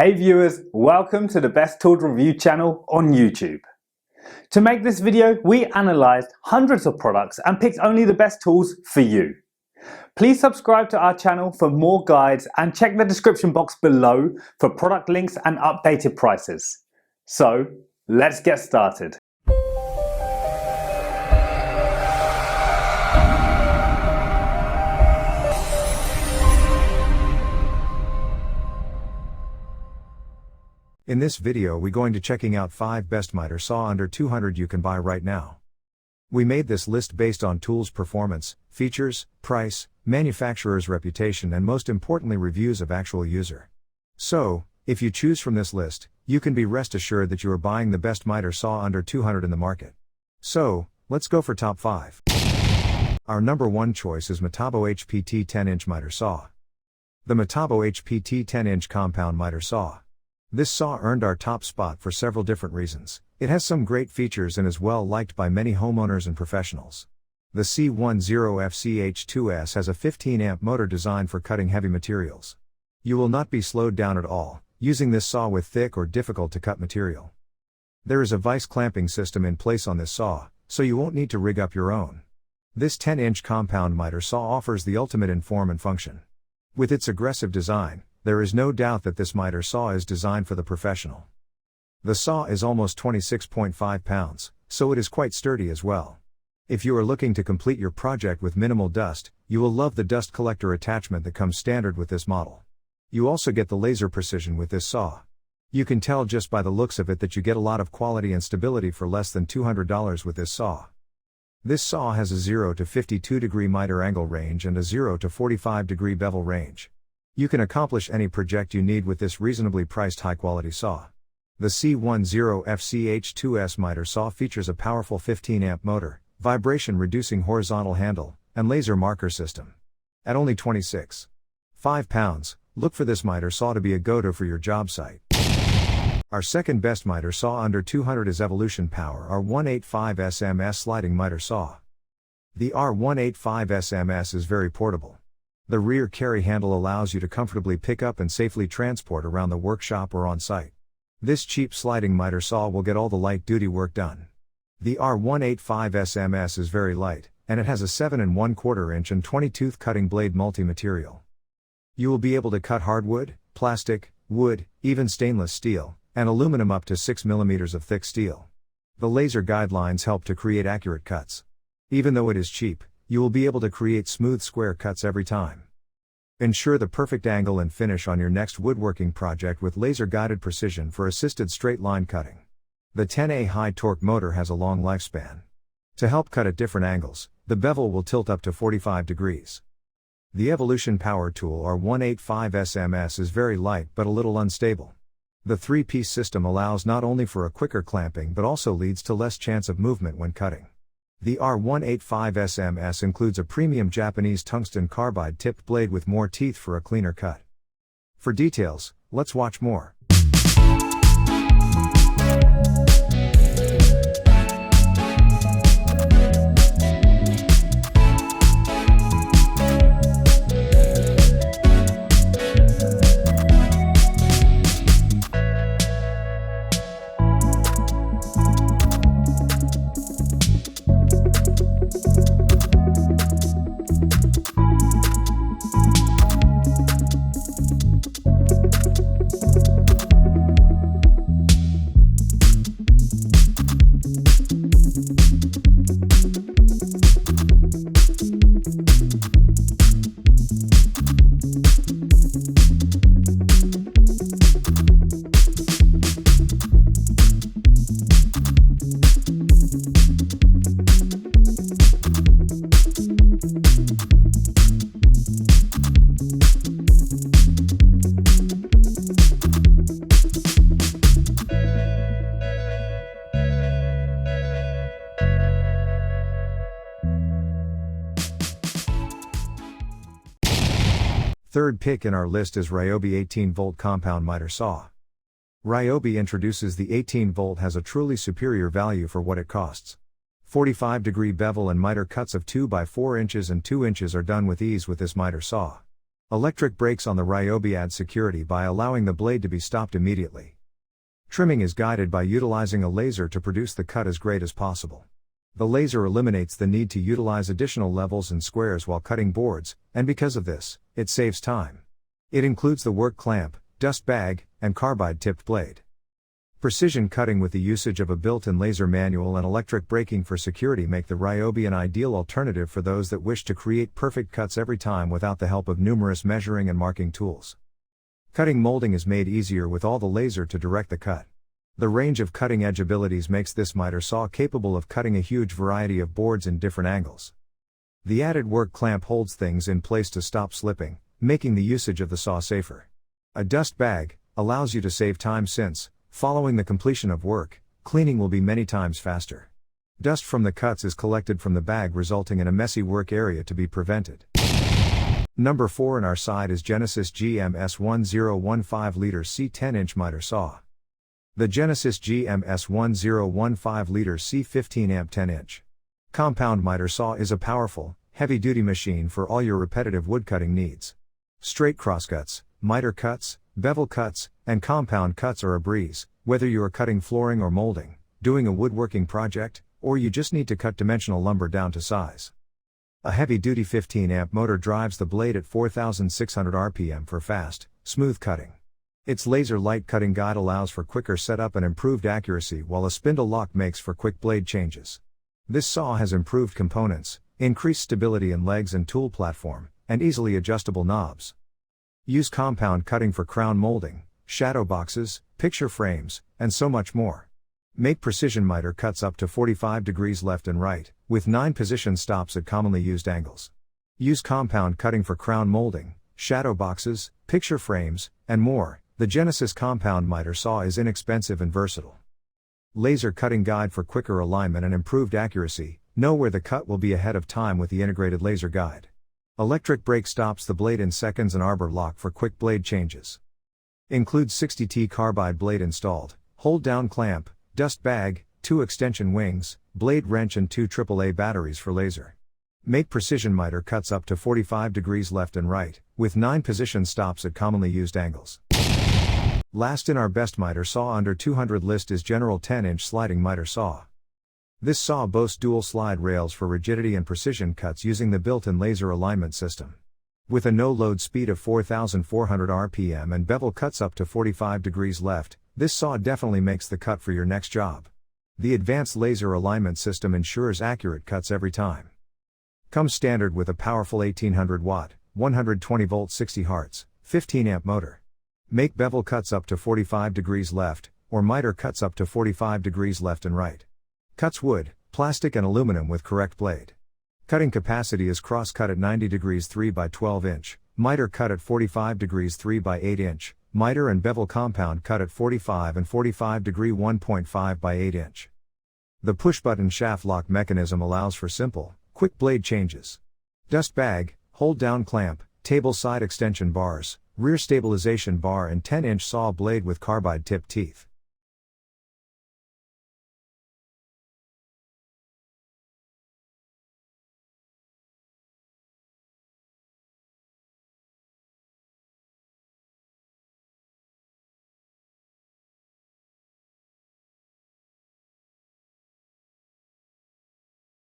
Hey viewers, welcome to the Best Tools Review channel on YouTube. To make this video, we analysed hundreds of products and picked only the best tools for you. Please subscribe to our channel for more guides and check the description box below for product links and updated prices. So, let's get started. In this video we're going to checking out 5 best miter saw under 200 you can buy right now. We made this list based on tools performance, features, price, manufacturer's reputation and most importantly reviews of actual user. So, if you choose from this list, you can be rest assured that you are buying the best miter saw under 200 in the market. So, let's go for top 5. Our number 1 choice is Metabo HPT 10-inch miter saw. The Metabo HPT 10-inch compound miter saw. This saw earned our top spot for several different reasons. It has some great features and is well liked by many homeowners and professionals. The C10FCH2S has a 15 amp motor designed for cutting heavy materials. You will not be slowed down at all, using this saw with thick or difficult to cut material. There is a vise clamping system in place on this saw, so you won't need to rig up your own. This 10-inch compound miter saw offers the ultimate in form and function. With its aggressive design, there is no doubt that this miter saw is designed for the professional. The saw is almost 26.5 pounds, so it is quite sturdy as well. If you are looking to complete your project with minimal dust, you will love the dust collector attachment that comes standard with this model. You also get the laser precision with this saw. You can tell just by the looks of it that you get a lot of quality and stability for less than $200 with this saw. This saw has a 0 to 52 degree miter angle range and a 0 to 45 degree bevel range. You can accomplish any project you need with this reasonably priced high-quality saw. The C10FCH2S miter saw features a powerful 15 amp motor, vibration-reducing horizontal handle, and laser marker system. At only 26.5 pounds, look for this miter saw to be a go-to for your job site. Our second best miter saw under 200 is Evolution Power R185SMS sliding miter saw. The R185SMS is very portable. The rear carry handle allows you to comfortably pick up and safely transport around the workshop or on site. This cheap sliding miter saw will get all the light duty work done. The R185SMS is very light, and it has a 7 1/4 inch and 20-tooth cutting blade multi-material. You will be able to cut hardwood, plastic, wood, even stainless steel, and aluminum up to 6 mm of thick steel. The laser guidelines help to create accurate cuts. Even though it is cheap, you will be able to create smooth square cuts every time. Ensure the perfect angle and finish on your next woodworking project with laser-guided precision for assisted straight-line cutting. The 10A high-torque motor has a long lifespan. To help cut at different angles, the bevel will tilt up to 45 degrees. The Evolution Power Tool R185SMS is very light but a little unstable. The 3-piece system allows not only for a quicker clamping but also leads to less chance of movement when cutting. The R185SMS includes a premium Japanese tungsten carbide tipped blade with more teeth for a cleaner cut. For details, let's watch more. Third pick in our list is Ryobi 18-volt compound miter saw. Ryobi introduces the 18-volt has a truly superior value for what it costs. 45-degree bevel and miter cuts of 2 by 4 inches and 2 inches are done with ease with this miter saw. Electric brakes on the Ryobi add security by allowing the blade to be stopped immediately. Trimming is guided by utilizing a laser to produce the cut as great as possible. The laser eliminates the need to utilize additional levels and squares while cutting boards, and because of this, it saves time. It includes the work clamp, dust bag, and carbide-tipped blade. Precision cutting with the usage of a built-in laser manual and electric braking for security make the Ryobi an ideal alternative for those that wish to create perfect cuts every time without the help of numerous measuring and marking tools. Cutting molding is made easier with all the laser to direct the cut. The range of cutting-edge abilities makes this miter saw capable of cutting a huge variety of boards in different angles. The added work clamp holds things in place to stop slipping, making the usage of the saw safer. A dust bag allows you to save time since, following the completion of work, cleaning will be many times faster. Dust from the cuts is collected from the bag, resulting in a messy work area to be prevented. Number 4 in our side is Genesis GMS1015 liter C 10-inch miter saw. The Genesis GMS1015 liter C 15 amp 10-inch compound miter saw is a powerful, heavy-duty machine for all your repetitive woodcutting needs. Straight crosscuts, miter cuts, bevel cuts, and compound cuts are a breeze, whether you are cutting flooring or molding, doing a woodworking project, or you just need to cut dimensional lumber down to size. A heavy-duty 15-amp motor drives the blade at 4,600 RPM for fast, smooth cutting. Its laser light cutting guide allows for quicker setup and improved accuracy, while a spindle lock makes for quick blade changes. This saw has improved components, increased stability in legs and tool platform, and easily adjustable knobs. Use compound cutting for crown molding, shadow boxes, picture frames, and so much more. Make precision miter cuts up to 45 degrees left and right, with 9 position stops at commonly used angles. Use compound cutting for crown molding, shadow boxes, picture frames, and more. The Genesis compound miter saw is inexpensive and versatile. Laser cutting guide for quicker alignment and improved accuracy. Know where the cut will be ahead of time with the integrated laser guide. Electric brake stops the blade in seconds and arbor lock for quick blade changes. Includes 60T carbide blade installed, hold down clamp, dust bag, 2 extension wings, blade wrench and 2 AAA batteries for laser. Make precision miter cuts up to 45 degrees left and right, with 9 position stops at commonly used angles. Last in our best miter saw under 200 list is General 10-inch sliding miter saw. This saw boasts dual slide rails for rigidity and precision cuts using the built-in laser alignment system. With a no-load speed of 4,400 RPM and bevel cuts up to 45 degrees left, this saw definitely makes the cut for your next job. The advanced laser alignment system ensures accurate cuts every time. Comes standard with a powerful 1800 watt, 120 volt 60 Hz, 15 amp motor. Make bevel cuts up to 45 degrees left, or miter cuts up to 45 degrees left and right. Cuts wood, plastic and aluminum with correct blade. Cutting capacity is cross cut at 90 degrees 3 by 12 inch, miter cut at 45 degrees 3 by 8 inch, miter and bevel compound cut at 45 and 45 degree 1.5 by 8 inch. The push button shaft lock mechanism allows for simple, quick blade changes. Dust bag, hold down clamp, table side extension bars, rear stabilization bar and 10-inch saw blade with carbide tipped teeth.